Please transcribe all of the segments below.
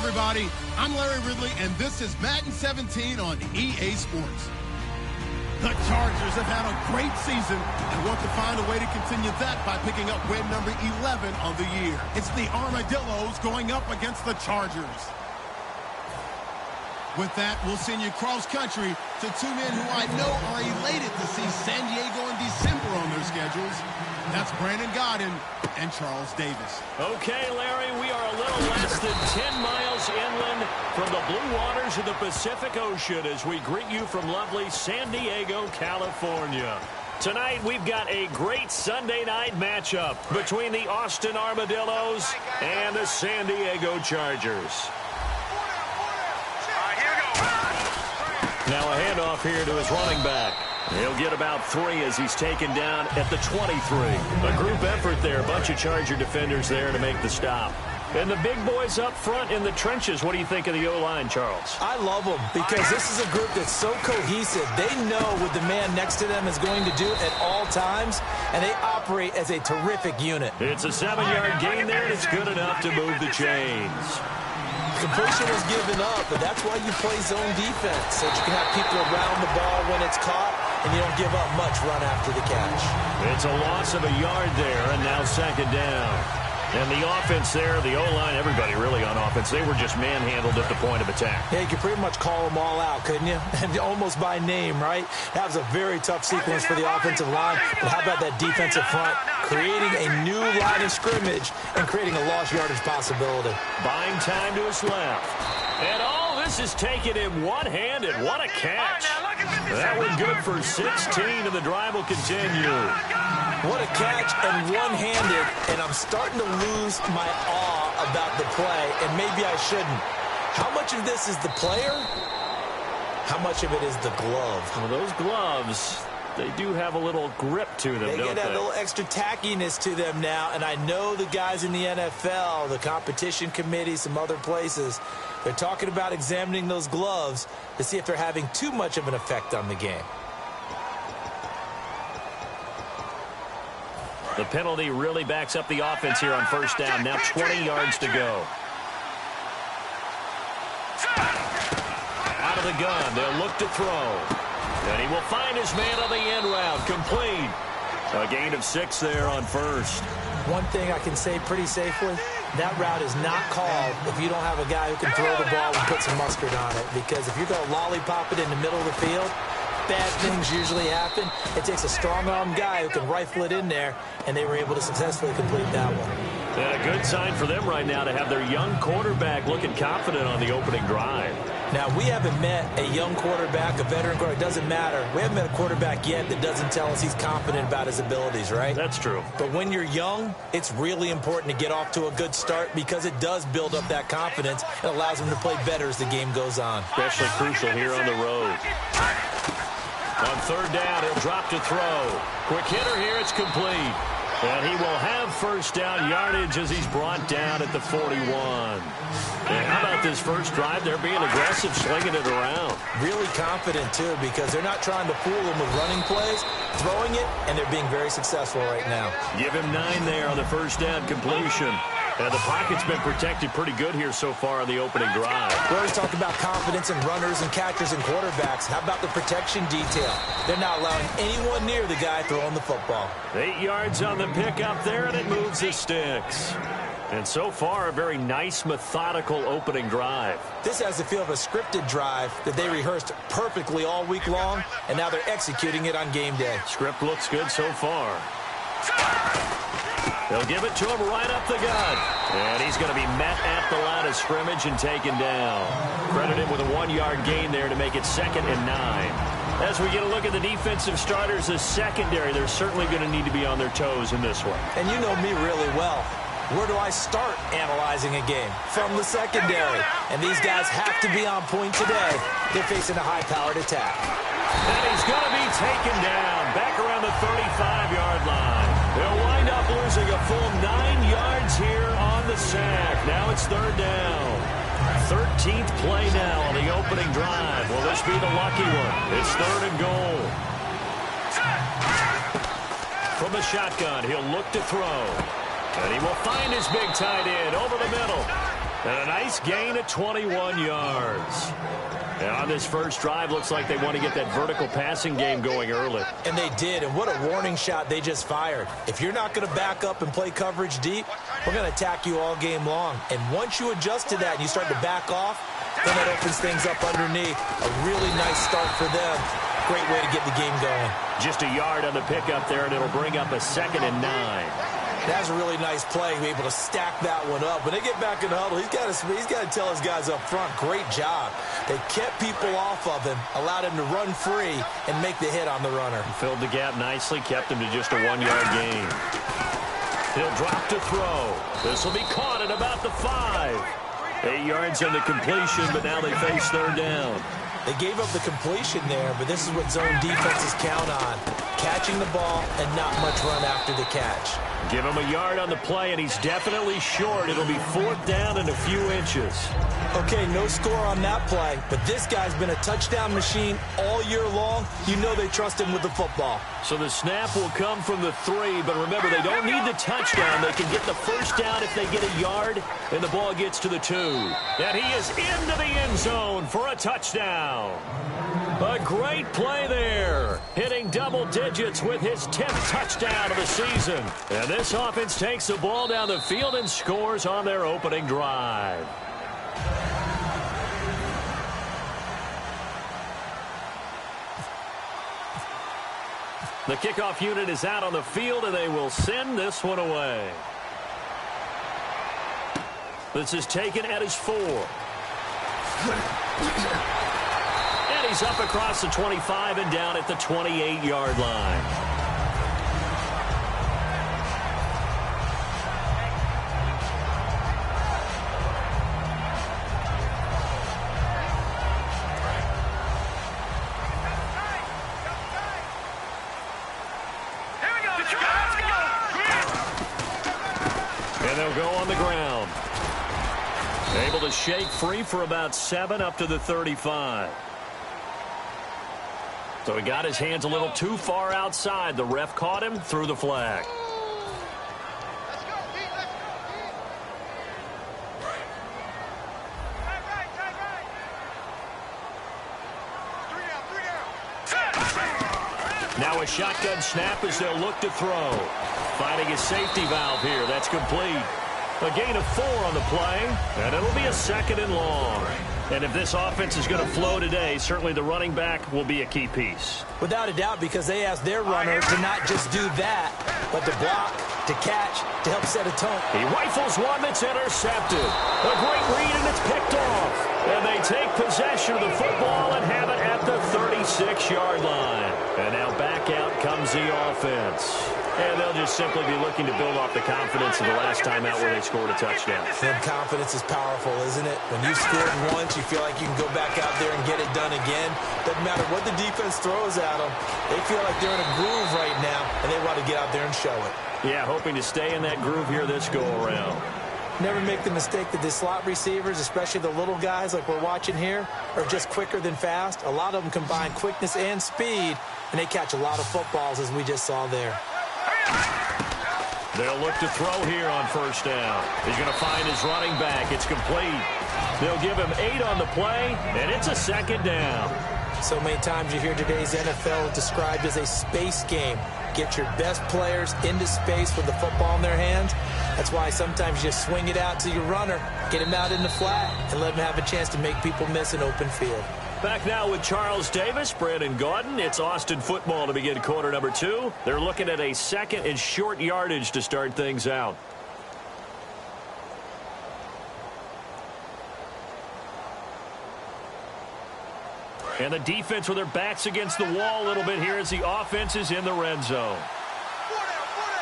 everybody. I'm Larry Ridley, and this is Madden 17 on EA Sports. The Chargers have had a great season and want to find a way to continue that by picking up win number 11 on the year. It's the Armadillos going up against the Chargers. With that, we'll send you cross-country to two men who I know are elated to see San Diego in December on their schedules. That's Brandon Godden and Charles Davis. Okay, Larry, we are a little less than 10 miles inland from the blue waters of the Pacific Ocean as we greet you from lovely San Diego, California. Tonight, we've got a great Sunday night matchup between the Austin Armadillos and the San Diego Chargers. Now a handoff here to his running back. He'll get about 3 as he's taken down at the 23. A group effort there. A bunch of Charger defenders there to make the stop. And the big boys up front in the trenches. What do you think of the O-line, Charles? I love them because this is a group that's so cohesive. They know what the man next to them is going to do at all times, and they operate as a terrific unit. It's a 7-yard gain there, and it's good enough to move the chains. Completion was given up, but that's why you play zone defense, so that you can have people around the ball when it's caught, and you don't give up much run after the catch. It's a loss of a yard there, and now second down. And the offense there, the O-line, everybody really on offense, they were just manhandled at the point of attack. Yeah, you could pretty much call them all out, couldn't you? And almost by name, right? That was a very tough sequence for the offensive line. But how about that defensive front? Creating a new line of scrimmage and creating a lost yardage possibility. Buying time to his left. And all this is taken in one-handed. What a catch. That one good for 16, and the drive will continue. What a catch and one-handed, and I'm starting to lose my awe about the play, and maybe I shouldn't. How much of this is the player? How much of it is the glove? Well, those gloves, they do have a little grip to them, don't they? They get a little extra tackiness to them now, and I know the guys in the NFL, the competition committee, some other places, they're talking about examining those gloves to see if they're having too much of an effect on the game. The penalty really backs up the offense here on first down. Now 20 yards to go. Out of the gun, they'll look to throw. And he will find his man on the end route. Complete. A gain of 6 there on first. One thing I can say pretty safely, that route is not called if you don't have a guy who can throw the ball and put some mustard on it. Because if you're going to lollipop it in the middle of the field, bad things usually happen. It takes a strong-arm guy who can rifle it in there, and they were able to successfully complete that one. And a good sign for them right now to have their young quarterback looking confident on the opening drive. Now, we haven't met a young quarterback, a veteran quarterback. It doesn't matter. We haven't met a quarterback yet that doesn't tell us he's confident about his abilities, right? That's true. But when you're young, it's really important to get off to a good start because it does build up that confidence. It allows him to play better as the game goes on. Especially crucial here on the road. On third down, he'll drop to throw. Quick hitter here, it's complete. And he will have first down yardage as he's brought down at the 41. And how about this first drive? They're being aggressive, slinging it around. Really confident, too, because they're not trying to fool them with running plays, throwing it, and they're being very successful right now. Give him 9 there on the first down completion. And the pocket's been protected pretty good here so far on the opening drive. We always talk about confidence in runners and catchers and quarterbacks. How about the protection detail? They're not allowing anyone near the guy throwing the football. 8 yards on the pickup there, and it moves the sticks. And so far, a very nice, methodical opening drive. This has the feel of a scripted drive that they rehearsed perfectly all week long, and now they're executing it on game day. Script looks good so far. They'll give it to him right up the gut. And he's going to be met at the line of scrimmage and taken down. Credit him with a 1-yard gain there to make it 2nd and 9. As we get a look at the defensive starters as secondary, they're certainly going to need to be on their toes in this one. And you know me really well. Where do I start analyzing a game? From the secondary. And these guys have to be on point today. They're facing a high-powered attack. And he's going to be taken down back around the 35-yard line. They'll wind up losing a full 9 yards here on the sack. Now it's third down. 13th play now on the opening drive. Will this be the lucky one? It's 3rd and goal. From the shotgun, he'll look to throw. And he will find his big tight end over the middle. And a nice gain of 21 yards. And on this first drive, looks like they want to get that vertical passing game going early. And they did, and what a warning shot they just fired. If you're not going to back up and play coverage deep, we're going to attack you all game long. And once you adjust to that and you start to back off, then that opens things up underneath. A really nice start for them. Great way to get the game going. Just a yard on the pickup there, and it'll bring up a 2nd and 9. That's a really nice play, be able to stack that one up. When they get back in the huddle, he's got to tell his guys up front, great job. They kept people off of him, allowed him to run free, and make the hit on the runner. Filled the gap nicely, kept him to just a 1-yard gain. He'll drop to throw. This will be caught at about the 5. 8 yards on the completion, but now they face 3rd down. They gave up the completion there, but this is what zone defenses count on. Catching the ball and not much run after the catch. Give him a yard on the play, and he's definitely short. It'll be 4th down and a few inches. Okay, no score on that play, but this guy's been a touchdown machine all year long. You know they trust him with the football. So the snap will come from the 3, but remember, they don't need the touchdown. They can get the 1st down if they get a yard, and the ball gets to the 2. And he is into the end zone for a touchdown. A great play there, hitting double digits with his 10th touchdown of the season. And this offense takes the ball down the field and scores on their opening drive. The kickoff unit is out on the field, and they will send this one away. This is taken at his 4. And he's up across the 25 and down at the 28-yard line. And they'll go on the ground. Able to shake free for about 7 up to the 35. So he got his hands a little too far outside. The ref caught him, threw the flag. Now a shotgun snap as they'll look to throw. Finding a safety valve here. That's complete. A gain of 4 on the play, and it'll be a 2nd and long. And if this offense is going to flow today, certainly the running back will be a key piece. Without a doubt, because they asked their runner to not just do that, but to block, to catch, to help set a tone. He rifles one that's intercepted. A great read, and it's picked off. And they take possession of the football and have it at the 36-yard line. And now back out comes the offense. And they'll just simply be looking to build off the confidence of the last time out where they scored a touchdown. And confidence is powerful, isn't it? When you've scored once, you feel like you can go back out there and get it done again. Doesn't matter what the defense throws at them. They feel like they're in a groove right now, and they want to get out there and show it. Yeah, hoping to stay in that groove here this go-around. Never make the mistake that the slot receivers, especially the little guys like we're watching here, are just quicker than fast. A lot of them combine quickness and speed, and they catch a lot of footballs, as we just saw there. They'll look to throw here on 1st down. He's going to find his running back. It's complete. They'll give him 8 on the play, and it's a 2nd down. So many times you hear today's NFL described as a space game. Get your best players into space with the football in their hands. That's why sometimes you just swing it out to your runner, get him out in the flat, and let him have a chance to make people miss an open field. Back now with Charles Davis, Brandon Gaudin. It's Austin football to begin quarter number 2. They're looking at a 2nd and short yardage to start things out. And the defense with their backs against the wall a little bit here as the offense is in the red zone.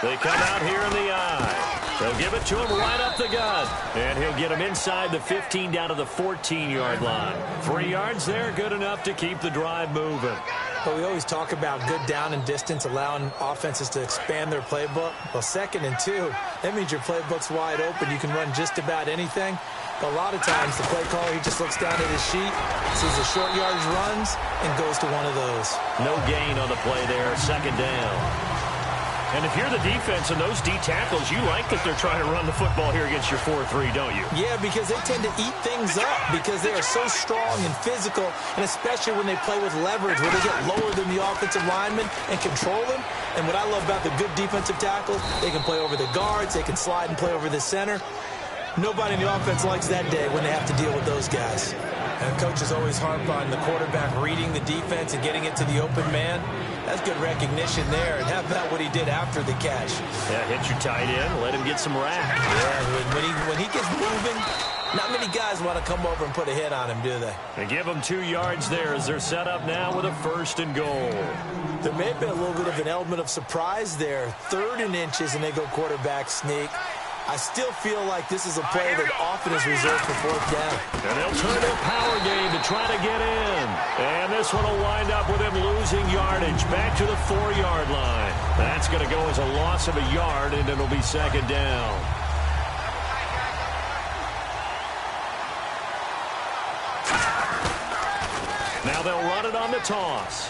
They come out here in the eye. They'll give it to him right up the gut. And he'll get him inside the 15 down to the 14-yard line. 3 yards there, good enough to keep the drive moving. Well, we always talk about good down and distance, allowing offenses to expand their playbook. Well, 2nd and 2, that means your playbook's wide open. You can run just about anything. But a lot of times, the play caller, he just looks down at his sheet, sees the short yardage runs, and goes to one of those. No gain on the play there, 2nd down. And if you're the defense and those D tackles, you like that they're trying to run the football here against your 4-3, don't you? Yeah, because they tend to eat things up because they are so strong and physical, and especially when they play with leverage, where they get lower than the offensive linemen and control them. And what I love about the good defensive tackles, they can play over the guards, they can slide and play over the center. Nobody in the offense likes that day when they have to deal with those guys. And coaches always harp on the quarterback reading the defense and getting it to the open man. That's good recognition there. And how about what he did after the catch? Yeah, hit your tight end, let him get some rap. Yeah, when he gets moving, not many guys want to come over and put a hit on him, do they? They give him 2 yards there as they're set up now with a 1st and goal. There may have been a little bit of an element of surprise there. 3rd and inches, and they go quarterback sneak. I still feel like this is a play that often is reserved for 4th down. And they'll turn their power game to try to get in. And this one will wind up with him losing yardage back to the 4-yard line. That's going to go as a loss of a yard, and it'll be 2nd down. Now they'll run it on the toss.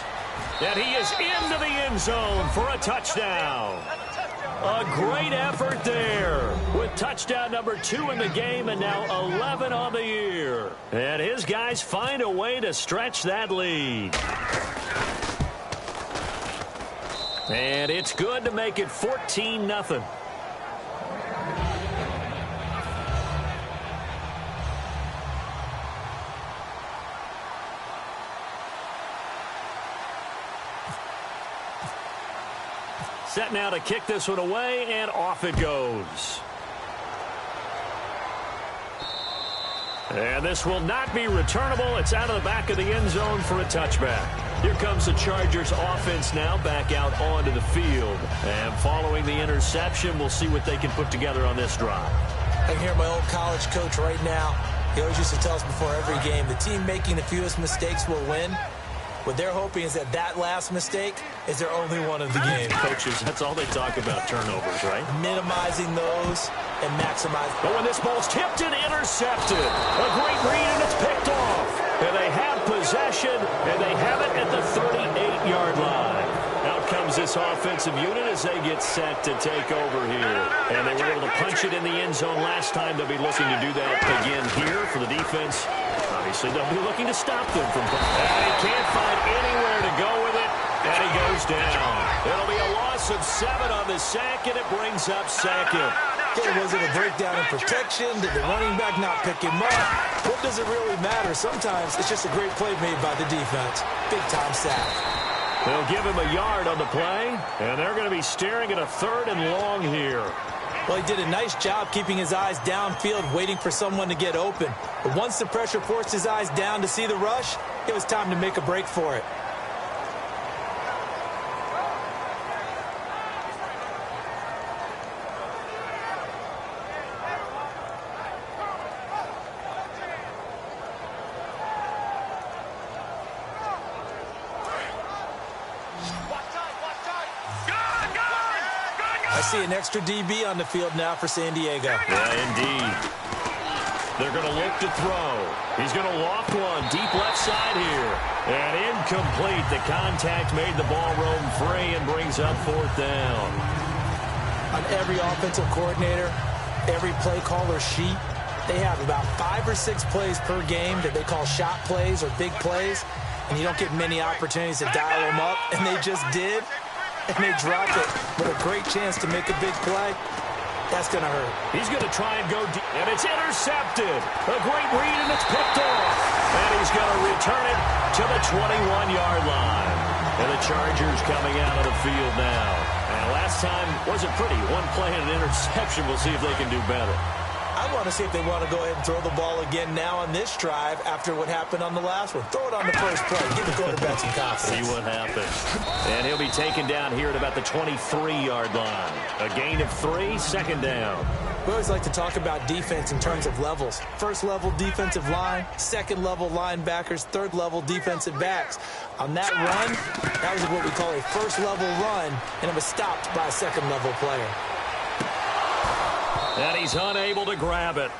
And he is into the end zone for a touchdown. A great effort there with touchdown number 2 in the game and now 11 on the year. And his guys find a way to stretch that lead. And it's good to make it 14-0. Set now to kick this one away, and off it goes. And this will not be returnable. It's out of the back of the end zone for a touchback. Here comes the Chargers offense now back out onto the field. And following the interception, we'll see what they can put together on this drive. I can hear my old college coach right now. He always used to tell us before every game, the team making the fewest mistakes will win. What they're hoping is that last mistake is their only one of the game. Coaches, that's all they talk about, turnovers, right? Minimizing those and maximizing. But when this ball's tipped and intercepted, a great read, and it's picked off. And they have possession, and they have it at the 38-yard line. Out comes this offensive unit as they get set to take over here. And they were able to punch it in the end zone last time. They'll be looking to do that again here for the defense. Obviously, they'll be looking to stop them from... And he can't find anywhere to go with it, and he goes down. It'll be a loss of 7 on the sack, and it brings up 2nd. Was it a breakdown in protection? Did the running back not pick him up? What does it really matter? Sometimes it's just a great play made by the defense. Big-time sack. They'll give him a yard on the play, and they're going to be staring at a 3rd and long here. Well, he did a nice job keeping his eyes downfield, waiting for someone to get open. But once the pressure forced his eyes down to see the rush, it was time to make a break for it. I see an extra DB on the field now for San Diego. Yeah, indeed. They're going to look to throw. He's going to loft one deep left side here. And incomplete. The contact made the ball roam free and brings up 4th down. On every offensive coordinator, every play caller sheet, they have about 5 or 6 plays per game that they call shot plays or big plays. And you don't get many opportunities to dial them up. And they just did. And they dropped it with a great chance to make a big play. That's going to hurt. He's going to try and go deep, and it's intercepted. A great read, and it's picked off. And he's going to return it to the 21-yard line. And the Chargers coming out of the field now. And last time wasn't pretty. One play and an interception. We'll see if they can do better. I want to see if they want to go ahead and throw the ball again now on this drive after what happened on the last one. Throw it on the first play. Give the quarterback some confidence. See what happens. And he'll be taken down here at about the 23-yard line. A gain of 3, 2nd down. We always like to talk about defense in terms of levels. First level defensive line, second level linebackers, third level defensive backs. On that run, that was what we call a first level run, and it was stopped by a second level player. And he's unable to grab it.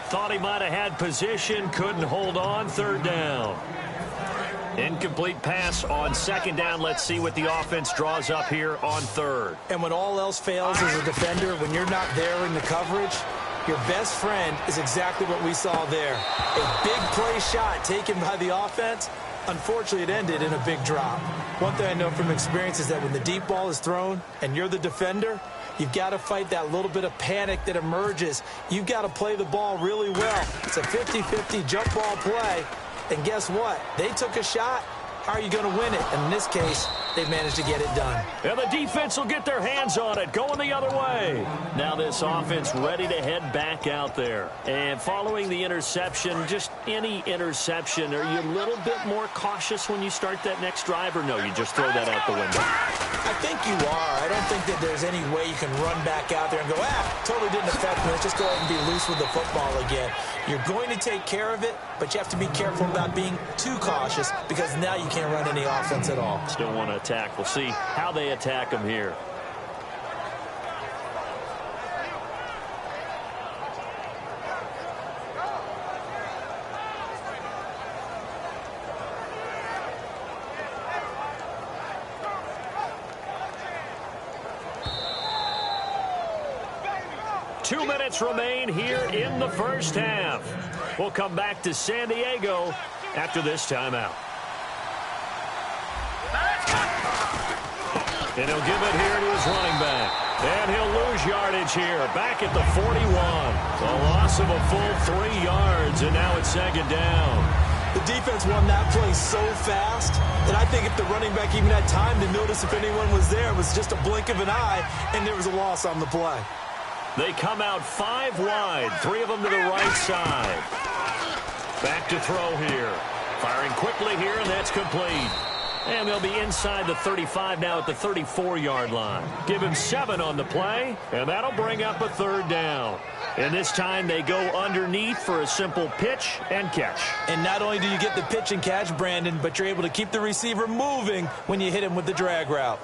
Thought he might have had position, couldn't hold on, 3rd down. Incomplete pass on second down. Let's see what the offense draws up here on third. And when all else fails as a defender, when you're not there in the coverage, your best friend is exactly what we saw there. A big play shot taken by the offense. Unfortunately, it ended in a big drop. One thing I know from experience is that when the deep ball is thrown and you're the defender, you've got to fight that little bit of panic that emerges. You've got to play the ball really well. It's a 50-50 jump ball play. And guess what? They took a shot. How are you going to win it? And in this case, they managed to get it done. And the defense will get their hands on it, going the other way. Now this offense ready to head back out there. And following the interception, just any interception, are you a little bit more cautious when you start that next drive, or no, you just throw that out the window? I think you are. I don't think that there's any way you can run back out there and go, totally didn't affect me. Let's just go ahead and be loose with the football again. You're going to take care of it, but you have to be careful about being too cautious because now you can't run any offense at all. Still want to attack. We'll see how they attack them here. Two minutes remain here in the first half. We'll come back to San Diego after this timeout. And he'll give it here to his running back. And he'll lose yardage here. Back at the 41. A loss of a full 3 yards, and now it's second down. The defense won that play so fast that I think if the running back even had time to notice if anyone was there, it was just a blink of an eye, and there was a loss on the play. They come out 5 wide, 3 of them to the right side. Back to throw here. Firing quickly here, and that's complete. And they'll be inside the 35 now at the 34-yard line. Give him 7 on the play, and that'll bring up a third down. And this time they go underneath for a simple pitch and catch. And not only do you get the pitch and catch, Brandon, but you're able to keep the receiver moving when you hit him with the drag route.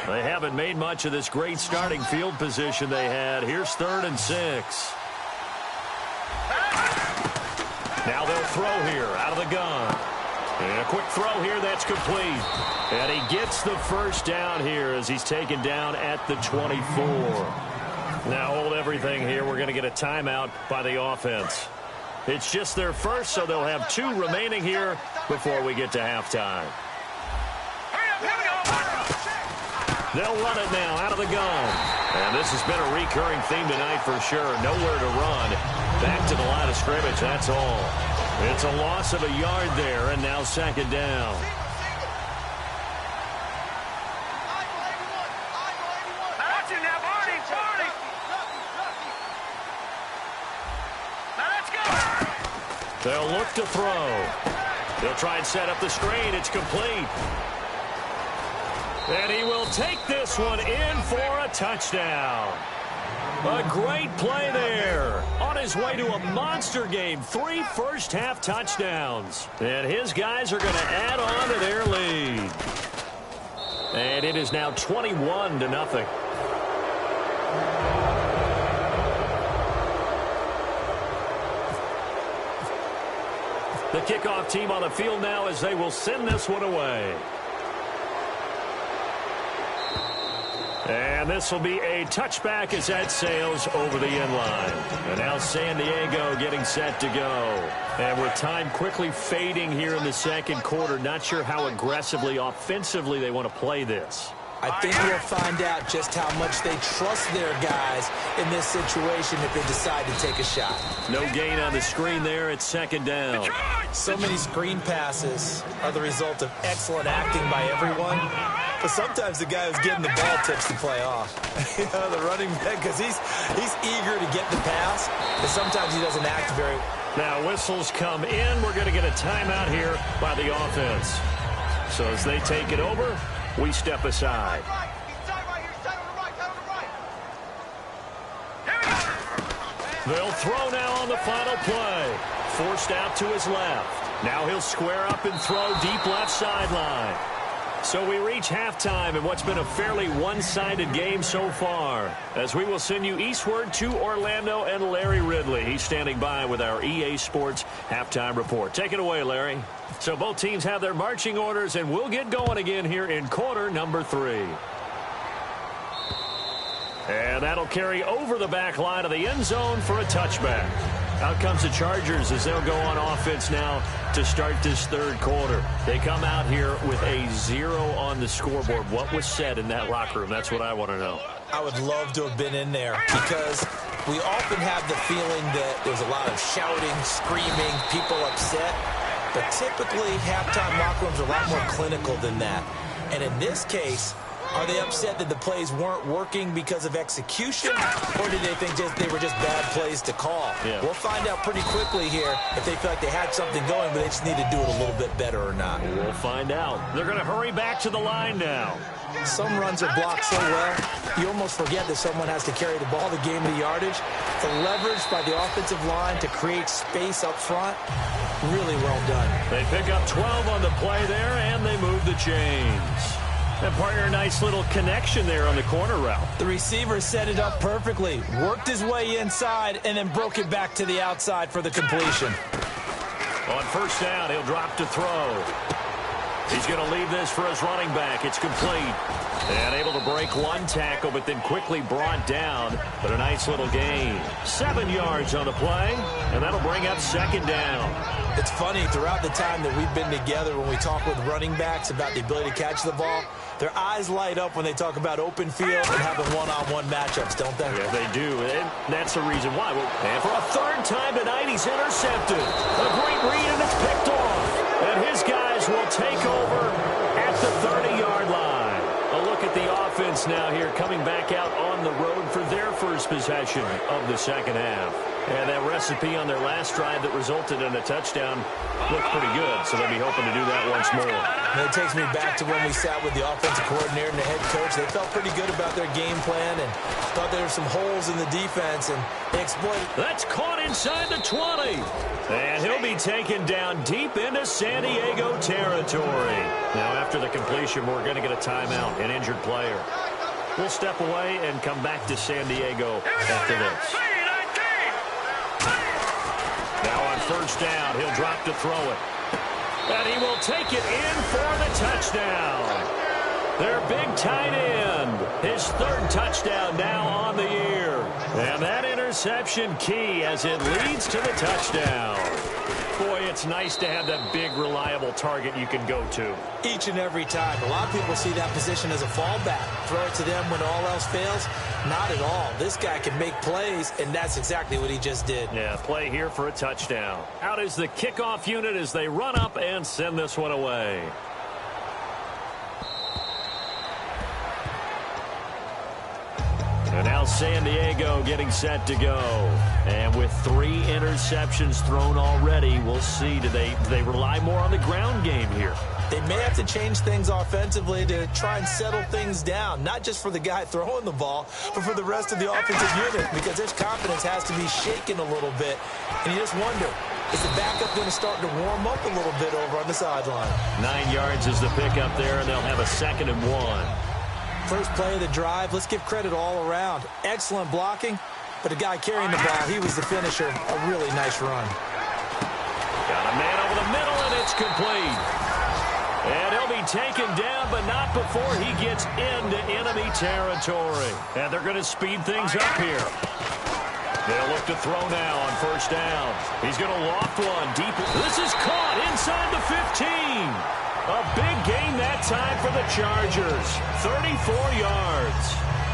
They haven't made much of this great starting field position they had. Here's 3rd and 6. Now they'll throw here out of the gun. And a quick throw here, that's complete. And he gets the first down here as he's taken down at the 24. Now hold everything here. We're going to get a timeout by the offense. It's just their first, so they'll have 2 remaining here before we get to halftime. They'll run it now out of the gun. And this has been a recurring theme tonight for sure. Nowhere to run. Back to the line of scrimmage, that's all. It's a loss of a yard there, and now second down. They'll look to throw. They'll try and set up the screen. It's complete. And he will take this one in for a touchdown. A great play there. On his way to a monster game. 3 first-half touchdowns. And his guys are going to add on to their lead. And it is now 21-0. The kickoff team on the field now as they will send this one away. And this will be a touchback as that sails over the end line. And now San Diego getting set to go. And with time quickly fading here in the second quarter, not sure how aggressively, offensively they want to play this. I think we'll find out just how much they trust their guys in this situation if they decide to take a shot. No gain on the screen there. It's second down. So many screen passes are the result of excellent acting by everyone. But sometimes the guy who's getting the ball tips the play off. You know, the running back, because he's eager to get the pass, but sometimes he doesn't act very well. Now whistles come in. We're going to get a timeout here by the offense. So as they take it over, we step aside. They'll throw now on the final play. Forced out to his left. Now he'll square up and throw deep left sideline. So we reach halftime in what's been a fairly one-sided game so far, as we will send you eastward to Orlando and Larry Ridley. He's standing by with our EA Sports halftime report. Take it away, Larry. So both teams have their marching orders, and we'll get going again here in quarter number 3. And that'll carry over the back line of the end zone for a touchback. Out comes the Chargers as they'll go on offense now to start this third quarter. They come out here with a 0 on the scoreboard. What was said in that locker room? That's what I want to know. I would love to have been in there because we often have the feeling that there's a lot of shouting, screaming, people upset. But typically, halftime locker rooms are a lot more clinical than that. And in this case, are they upset that the plays weren't working because of execution, or did they think they were just bad plays to call? Yeah. We'll find out pretty quickly here if they feel like they had something going, but they just need to do it a little bit better or not. We'll find out. They're going to hurry back to the line now. Some runs are blocked so well, you almost forget that someone has to carry the ball to gain the yardage. The leverage by the offensive line to create space up front, really well done. They pick up 12 on the play there, and they move the chains. And partner, nice little connection there on the corner route. The receiver set it up perfectly, worked his way inside, and then broke it back to the outside for the completion. On first down, he'll drop to throw. He's going to leave this for his running back. It's complete. And able to break one tackle, but then quickly brought down. But a nice little gain. 7 yards on the play, and that'll bring up second down. It's funny, throughout the time that we've been together, when we talk with running backs about the ability to catch the ball, their eyes light up when they talk about open field and having one-on-one matchups, don't they? Yeah, they do, and that's the reason why. And for a third time tonight, he's intercepted. A great read, and it's picked off. And his guys will take over at the 30-yard line. A look at the offense now here, coming back out on the road for their first possession of the second half. And that recipe on their last drive that resulted in a touchdown looked pretty good, so they'll be hoping to do that once more. And it takes me back to when we sat with the offensive coordinator and the head coach. They felt pretty good about their game plan and thought there were some holes in the defense, and they exploited. That's caught inside the 20. And he'll be taken down deep into San Diego territory. Now, after the completion, we're going to get a timeout, an injured player. We'll step away and come back to San Diego after this. Now on first down, he'll drop to throw it. And he will take it in for the touchdown. Their big tight end. His third touchdown now on the year. And that interception key as it leads to the touchdown. Boy, it's nice to have that big, reliable target you can go to. Each and every time. A lot of people see that position as a fallback. Throw it to them when all else fails. Not at all. This guy can make plays, and that's exactly what he just did. Yeah, play here for a touchdown. Out is the kickoff unit as they run up and send this one away. And now San Diego getting set to go. And with 3 interceptions thrown already, we'll see. Do they rely more on the ground game here? They may have to change things offensively to try and settle things down, not just for the guy throwing the ball, but for the rest of the offensive unit, because their confidence has to be shaken a little bit. And you just wonder, is the backup going to start to warm up a little bit over on the sideline? 9 yards is the pickup there, and they'll have a 2nd and 1. First play of the drive, let's give credit all around. Excellent blocking, but the guy carrying the ball, he was the finisher. A really nice run. Got a man over the middle, and it's complete. And he'll be taken down, but not before he gets into enemy territory. And they're going to speed things up here. They'll look to throw now on first down. He's going to loft one deep. This is caught inside the 15. A big gain that time for the Chargers. 34 yards.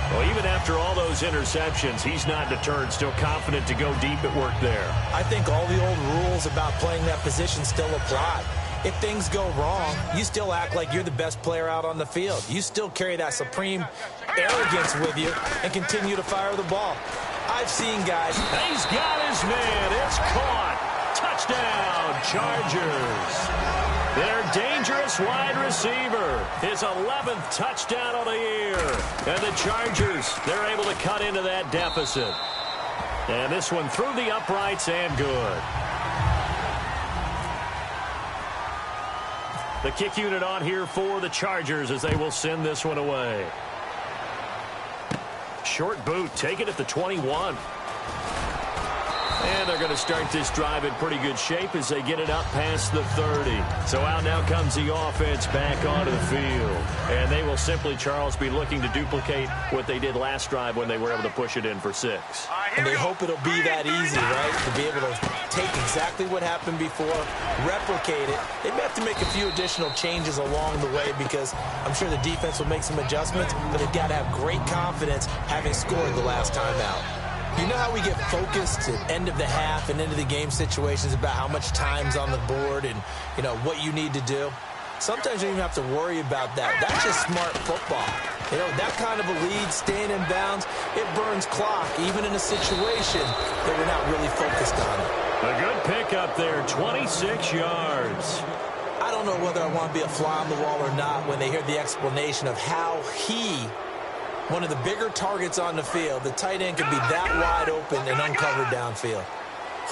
Well, even after all those interceptions, he's not deterred, still confident to go deep at work there. I think all the old rules about playing that position still apply. If things go wrong, you still act like you're the best player out on the field. You still carry that supreme arrogance with you and continue to fire the ball. I've seen guys. He's got his man. It's caught. Touchdown, Chargers. Their dangerous wide receiver. His 11th touchdown of the year. And the Chargers, they're able to cut into that deficit. And this one through the uprights and good. The kick unit on here for the Chargers as they will send this one away. Short boot, take it at the 21. And they're going to start this drive in pretty good shape as they get it up past the 30. So out now comes the offense back onto the field. And they will simply, Charles, be looking to duplicate what they did last drive when they were able to push it in for 6. And they hope it'll be that easy, right? To be able to take exactly what happened before, replicate it. They may have to make a few additional changes along the way because I'm sure the defense will make some adjustments, but they've got to have great confidence having scored the last time out. You know how we get focused at end of the half and into the game situations about how much time's on the board and, you know, what you need to do? Sometimes you don't even have to worry about that. That's just smart football. You know, that kind of a lead, staying in bounds, it burns clock, even in a situation that we're not really focused on it. A good pickup there, 26 yards. I don't know whether I want to be a fly on the wall or not when they hear the explanation of how one of the bigger targets on the field, the tight end could be that wide open and uncovered downfield.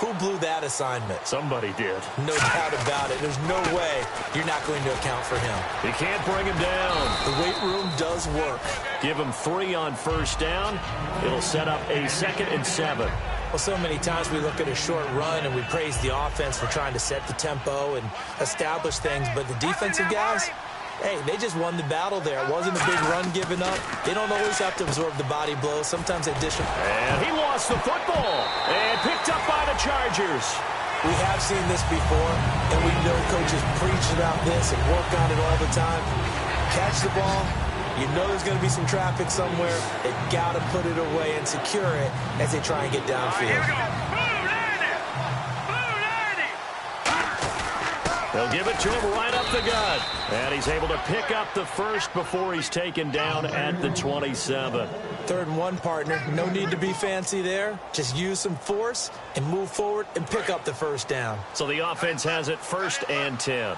Who blew that assignment? Somebody did. No doubt about it. There's no way you're not going to account for him. You can't bring him down. The weight room does work. Give him 3 on first down. It'll set up a 2nd and 7. Well, so many times we look at a short run and we praise the offense for trying to set the tempo and establish things, but the defensive guys, hey, they just won the battle there. It wasn't a big run given up. They don't always have to absorb the body blows. Sometimes they dish them. And he lost the football and picked up by the Chargers. We have seen this before, and we know coaches preach about this and work on it all the time. Catch the ball. You know there's going to be some traffic somewhere. They've got to put it away and secure it as they try and get downfield. They'll give it to him right up the gut. And he's able to pick up the first before he's taken down at the 27. 3rd and 1, partner. No need to be fancy there. Just use some force and move forward and pick up the first down. So the offense has it 1st and 10.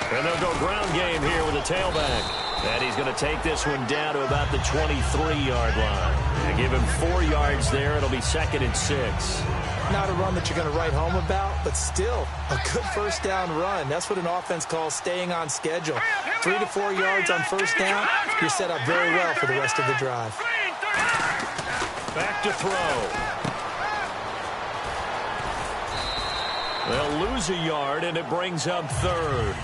And they'll go ground game here with a tailback. And he's going to take this one down to about the 23-yard line. And give him 4 yards there. It'll be 2nd and 6. Not a run that you're going to write home about, but still a good first down run. That's what an offense calls staying on schedule. 3 to 4 yards on first down, you're set up very well for the rest of the drive. Back to throw. They'll lose a yard, and it brings up 3rd.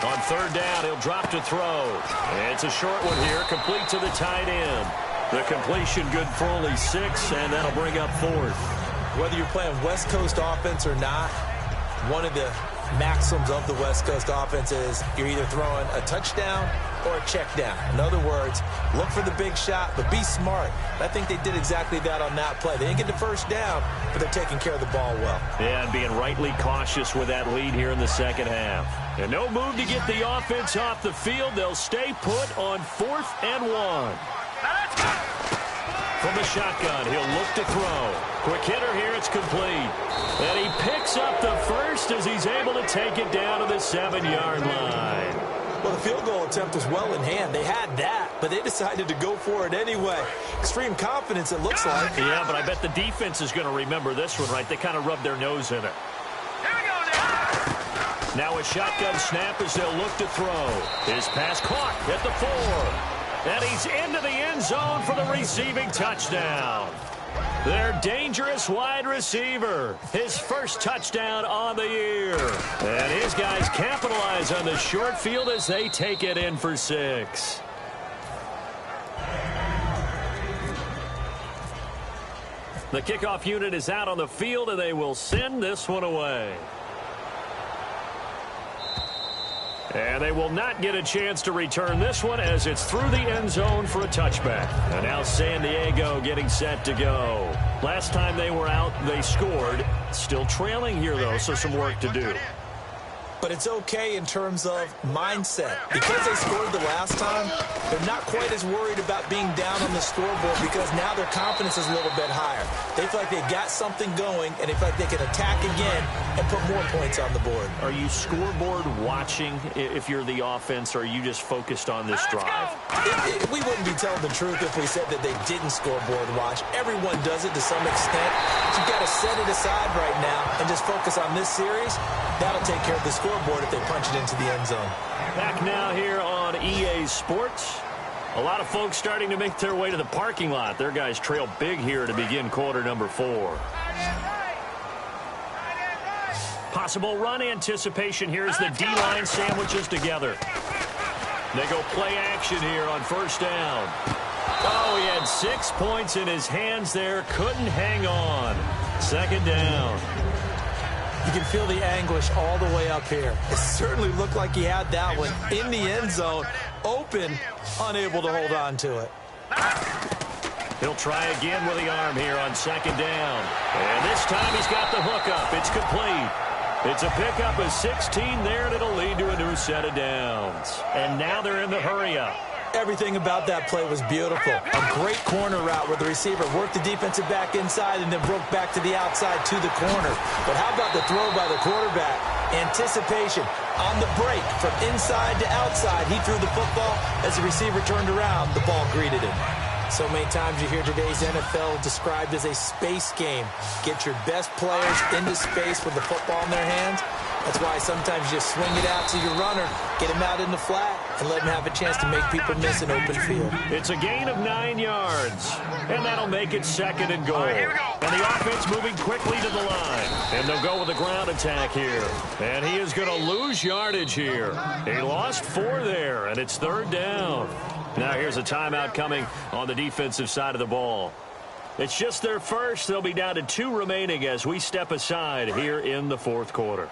On 3rd down, he'll drop to throw. It's a short one here, complete to the tight end. The completion good for only 6, and that'll bring up 4th. Whether you're playing West Coast offense or not, one of the maxims of the West Coast offense is you're either throwing a touchdown or a check down. In other words, look for the big shot, but be smart. I think they did exactly that on that play. They didn't get the first down, but they're taking care of the ball well. Yeah, and being rightly cautious with that lead here in the 2nd half. And no move to get the offense off the field. They'll stay put on 4th and 1. From the shotgun, he'll look to throw. Quick hitter here, it's complete. And he picks up the first as he's able to take it down to the 7-yard line. Well, the field goal attempt was well in hand. They had that, but they decided to go for it anyway. Extreme confidence, it looks like. Yeah, but I bet the defense is going to remember this one, right? They kind of rubbed their nose in it. Now a shotgun snap as they'll look to throw. His pass caught at the 4. And he's into the end zone for the receiving touchdown. Their dangerous wide receiver. His first touchdown on the year. And his guys capitalize on the short field as they take it in for 6. The kickoff unit is out on the field, and they will send this one away. And they will not get a chance to return this one as it's through the end zone for a touchback. And now San Diego getting set to go. Last time they were out, they scored. Still trailing here, though, so some work to do. but it's okay in terms of mindset. Because they scored the last time, they're not quite as worried about being down on the scoreboard because now their confidence is a little bit higher. They feel like they've got something going, and they feel like they can attack again and put more points on the board. Are you scoreboard watching if you're the offense, or are you just focused on this drive? We wouldn't be telling the truth if we said that they didn't scoreboard watch. Everyone does it to some extent. But you've got to set it aside right now and just focus on this series. That'll take care of the scoreboard if they punch it into the end zone. Back now here on EA Sports. A lot of folks starting to make their way to the parking lot. Their guys trail big here to begin quarter number 4. Possible run anticipation here as the D-line sandwiches together. They go play action here on first down. Oh, he had 6 points in his hands there. Couldn't hang on. Second down. You can feel the anguish all the way up here. It certainly looked like he had that one in the end zone, open, unable to hold on to it. He'll try again with the arm here on second down. And this time he's got the hookup. It's complete. It's a pickup of 16 there, and it'll lead to a new set of downs. And now they're in the hurry-up. Everything about that play was beautiful. A great corner route where the receiver worked the defensive back inside and then broke back to the outside to the corner. But how about the throw by the quarterback? Anticipation on the break from inside to outside. He threw the football. As the receiver turned around, the ball greeted him. So many times you hear today's NFL described as a space game. Get your best players into space with the football in their hands. That's why sometimes you just swing it out to your runner, get him out in the flat, and let him have a chance to make people miss an open field. It's a gain of 9 yards, and that'll make it second and goal. And the offense moving quickly to the line. And they'll go with a ground attack here. And he is going to lose yardage here. He lost 4 there, and it's third down. Now here's a timeout coming on the defensive side of the ball. It's just their first. They'll be down to 2 remaining as we step aside here in the fourth quarter.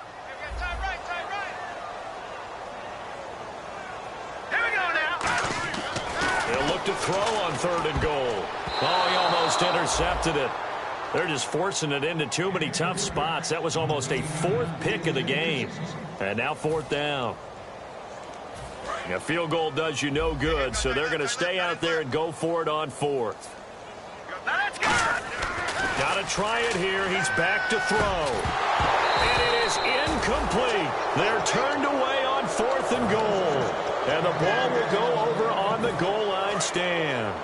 They'll look to throw on third and goal. Oh, he almost intercepted it. They're just forcing it into too many tough spots. That was almost a 4th pick of the game. And now fourth down. A field goal does you no good, so they're going to stay out there and go for it on 4th. Got to try it here. He's back to throw. And it is incomplete. They're turned away on 4th and goal. And the ball will go over on the goal line stand.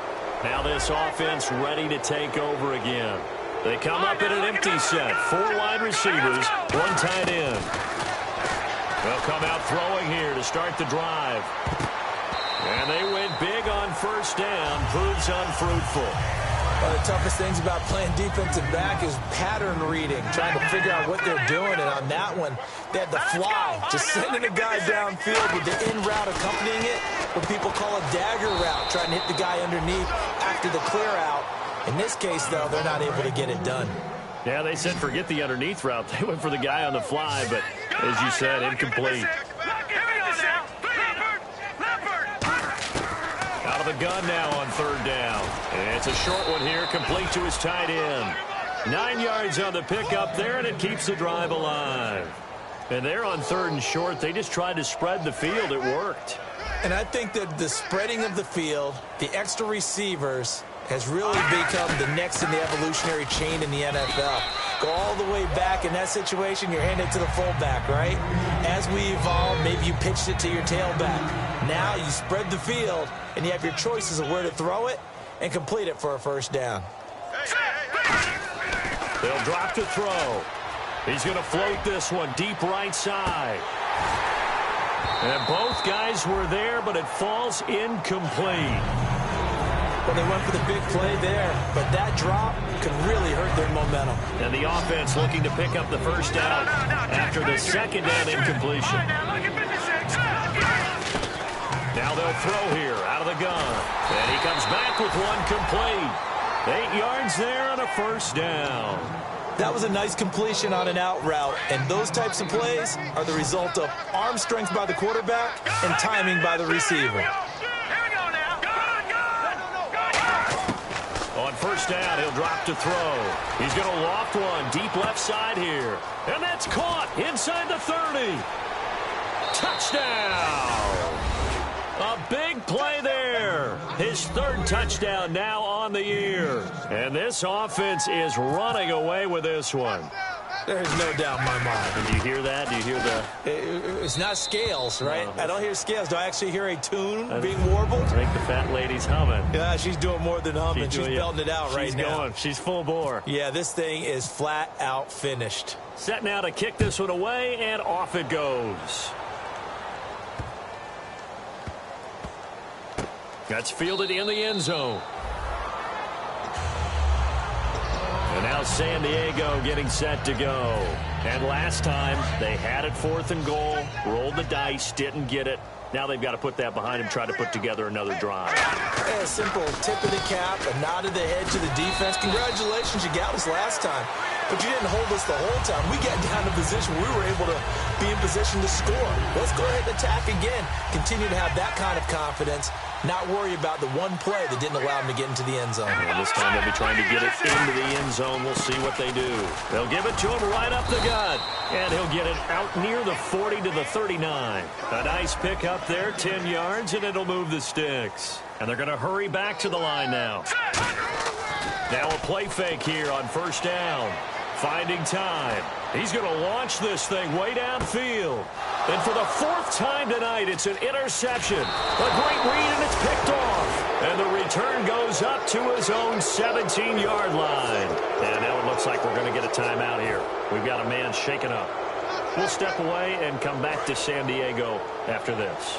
Now this offense ready to take over again. They come up in an empty set. 4 wide receivers, 1 tight end. They'll come out throwing here to start the drive. And they went big on first down. Proves unfruitful. One of the toughest things about playing defensive back is pattern reading, trying to figure out what they're doing. And on that one, they had the fly, just sending a guy downfield with the in route accompanying it, what people call a dagger route, trying to hit the guy underneath after the clear out. In this case, though, they're not able to get it done. Yeah, they said forget the underneath route. They went for the guy on the fly, but as you said, incomplete. Out of the gun now on third down. And it's a short one here, complete to his tight end. 9 yards on the pickup there, and it keeps the drive alive. And they're on third and short. They just tried to spread the field. It worked. And I think that the spreading of the field, the extra receivers, has really become the next in the evolutionary chain in the NFL. Go all the way back in that situation, you're handed to the fullback, right? As we evolve, maybe you pitched it to your tailback. Now you spread the field, and you have your choices of where to throw it and complete it for a first down. They'll drop to throw. He's going to float this one deep right side. And both guys were there, but it falls incomplete. Well, they went for the big play there, but that drop could really hurt their momentum. And the offense looking to pick up the first down after the second down incompletion. Now they'll throw here out of the gun. And he comes back with one complete. 8 yards there on a first down. That was a nice completion on an out route, and those types of plays are the result of arm strength by the quarterback and timing by the receiver. On first down, he'll drop to throw. He's going to loft one deep left side here. And that's caught inside the 30. touchdown. A big play there. His third touchdown now on the year. And this offense is running away with this one. There's no doubt in my mind. And do you hear that? Do you hear the... It's not scales, right? No. I don't hear scales. Do I actually hear a tune being warbled? I think the fat lady's humming. Yeah, she's doing more than humming. She's belting it out right now. She's going. She's full bore. Yeah, this thing is flat out finished. Set now to kick this one away, and off it goes. That's fielded in the end zone. And now San Diego getting set to go. And last time, they had it 4th and goal, rolled the dice, didn't get it. Now they've got to put that behind them, try to put together another drive. Yeah, a simple tip of the cap, a nod of the head to the defense. Congratulations, you got us last time. But you didn't hold us the whole time. We got down to position where we were able to be in position to score. Let's go ahead and attack again. Continue to have that kind of confidence. Not worry about the one play that didn't allow them to get into the end zone. And this time they'll be trying to get it into the end zone. We'll see what they do. They'll give it to him right up the gut. And he'll get it out near the 40 to the 39. A nice pick up there, 10 yards, and it'll move the sticks. And they're going to hurry back to the line now. Now a play fake here on first down. Finding time. He's going to launch this thing way downfield. And for the 4th time tonight, it's an interception. A great read, and it's picked off. And the return goes up to his own 17-yard line. And now it looks like we're going to get a timeout here. We've got a man shaken up. We'll step away and come back to San Diego after this.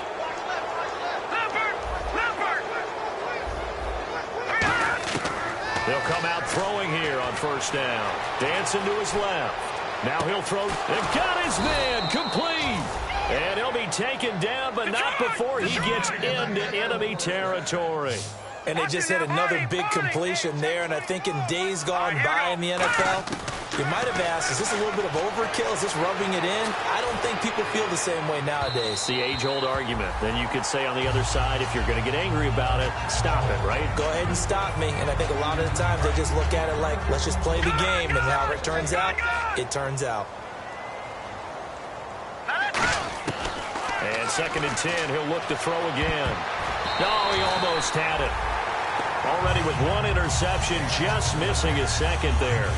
They'll come out throwing here on first down. Dancing to his left. Now he'll throw. They've got his man complete. And he'll be taken down, but not before he gets into enemy territory. And they just had another big completion there. And I think in days gone by in the NFL, you might have asked, is this a little bit of overkill? Is this rubbing it in? I don't think people feel the same way nowadays. It's the age-old argument. Then you could say on the other side, if you're going to get angry about it, stop it, right? Go ahead and stop me. And I think a lot of the times they just look at it like, let's just play the game. And how it turns out, it turns out. And 2nd and 10, he'll look to throw again. No, he almost had it. Already with one interception, just missing his second there.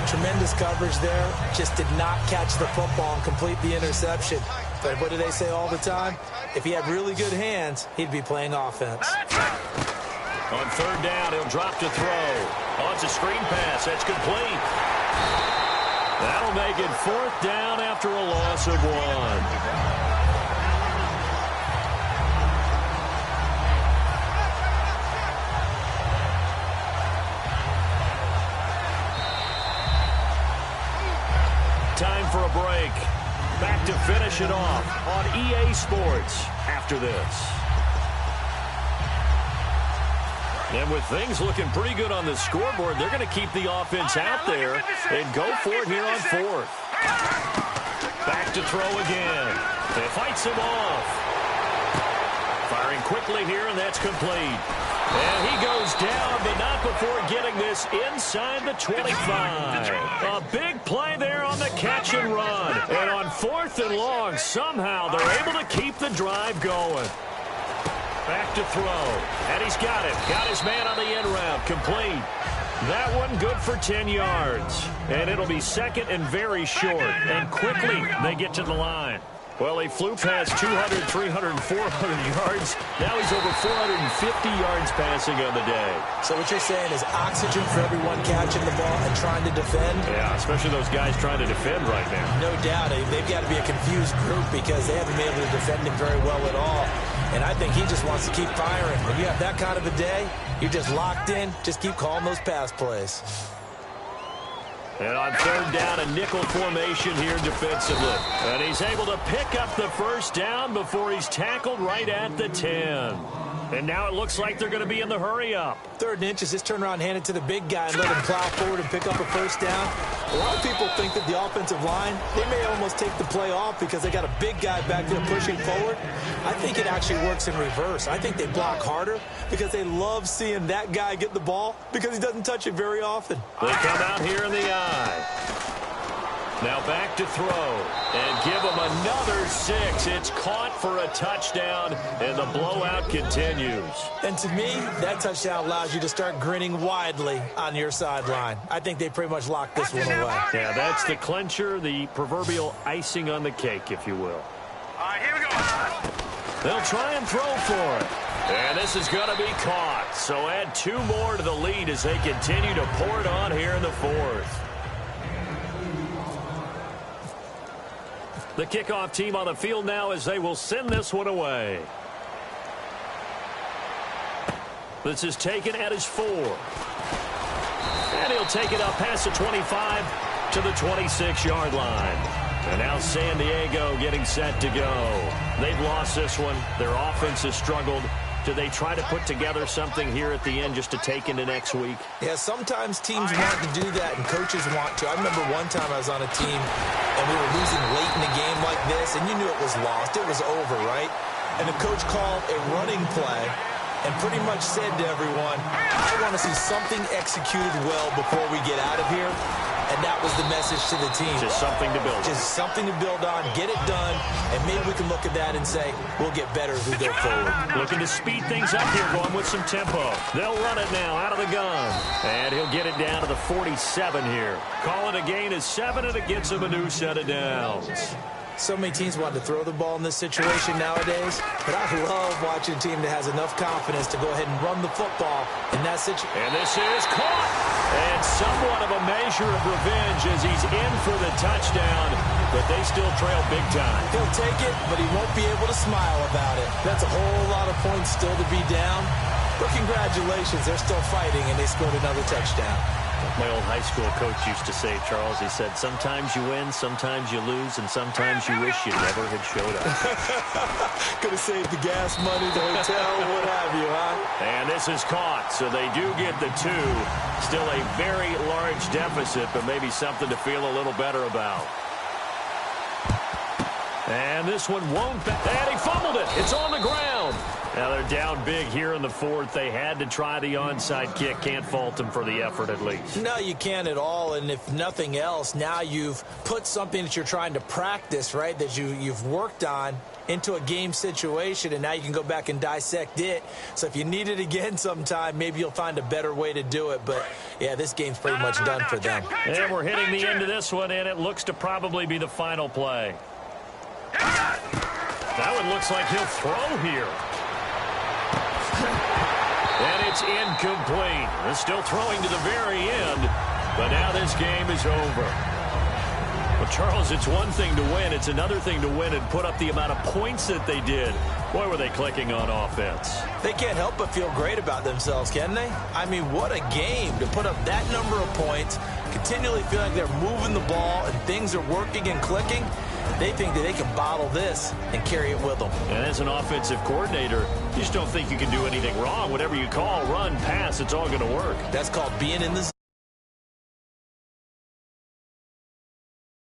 Tremendous coverage there. Just did not catch the football and complete the interception. But what do they say all the time? If he had really good hands, he'd be playing offense. On 3rd down, he'll drop to throw. Oh, it's a screen pass. That's complete. That'll make it 4th down after a loss of 1. Time for a break. Back to finish it off on EA Sports after this. And with things looking pretty good on the scoreboard, they're going to keep the offense out there and go for it here on 4th. Back to throw again. They fights him off. Firing quickly here, and that's complete. And he goes down, but not before getting this inside the 25. A big play there on the catch and run. And on 4th and long, somehow they're able to keep the drive going. Back to throw. And he's got it. Got his man on the end route. Complete. That one good for 10 yards. And it'll be 2nd and very short. And quickly they get to the line. Well, he flew past 200, 300, 400 yards. Now he's over 450 yards passing on the day. So what you're saying is oxygen for everyone catching the ball and trying to defend? Yeah, especially those guys trying to defend right now. No doubt. They've got to be a confused group because they haven't been able to defend him very well at all. And I think he just wants to keep firing. When you have that kind of a day, you're just locked in. Just keep calling those pass plays. And on 3rd down, a nickel formation here defensively. And he's able to pick up the first down before he's tackled right at the 10. And now it looks like they're going to be in the hurry-up. 3rd and inches, just turn around, hand it to the big guy, and let him plow forward and pick up a first down. A lot of people think that the offensive line, they may almost take the play off because they got a big guy back there pushing forward. I think it actually works in reverse. I think they block harder because they love seeing that guy get the ball because he doesn't touch it very often. They come out here in the eye. Now back to throw and give him another 6. It's caught for a touchdown, and the blowout continues. And to me, that touchdown allows you to start grinning widely on your sideline. I think they pretty much locked this one away. Yeah, that's the clincher, the proverbial icing on the cake, if you will. All right, here we go. They'll try and throw for it. And this is going to be caught. So add 2 more to the lead as they continue to pour it on here in the 4th. The kickoff team on the field now as they will send this one away. This is taken at his 4. And he'll take it up past the 25 to the 26-yard line. And now San Diego getting set to go. They've lost this one. Their offense has struggled. Do they try to put together something here at the end just to take into next week? Yeah, sometimes teams want to do that and coaches want to. I remember one time I was on a team and we were losing late in a game like this, and you knew it was lost. It was over, right? And the coach called a running play and pretty much said to everyone, I want to see something executed well before we get out of here. And that was the message to the team. Just something to build on. Just something to build on, get it done, and maybe we can look at that and say, we'll get better as we go forward. Looking to speed things up here, going with some tempo. They'll run it now out of the gun. And he'll get it down to the 47 here. Call it a gain of 7, and it gets him a new set of downs. So many teams want to throw the ball in this situation nowadays, but I love watching a team that has enough confidence to go ahead and run the football in that situation. And this is caught. And somewhat of a measure of revenge as he's in for the touchdown, but they still trail big time. He'll take it, but he won't be able to smile about it. That's a whole lot of points still to be down, but congratulations, they're still fighting, and they scored another touchdown. My old high school coach used to say, Charles, he said, sometimes you win, sometimes you lose, and sometimes you wish you never had showed up. Could have saved the gas money, the hotel, what have you, huh? And this is caught, so they do get the 2. Still a very large deficit, but maybe something to feel a little better about. And this one won't. And he fumbled it. It's on the ground. Now they're down big here in the 4th. They had to try the onside kick. Can't fault them for the effort at least. No, you can't at all. And if nothing else, now you've put something that you're trying to practice, right, that you've worked on into a game situation, and now you can go back and dissect it. So if you need it again sometime, maybe you'll find a better way to do it. But, yeah, this game's pretty much done for them. And we're hitting the end of this one, and it looks to probably be the final play. That one looks like he'll throw here. And it's incomplete. They're still throwing to the very end, but now this game is over. Well, Charles, it's one thing to win. It's another thing to win and put up the amount of points that they did. Boy, were they clicking on offense. They can't help but feel great about themselves, can they? I mean, what a game to put up that number of points, continually feel like they're moving the ball and things are working and clicking. They think that they can bottle this and carry it with them. And as an offensive coordinator, you just don't think you can do anything wrong. Whatever you call, run, pass, it's all going to work. That's called being in the zone.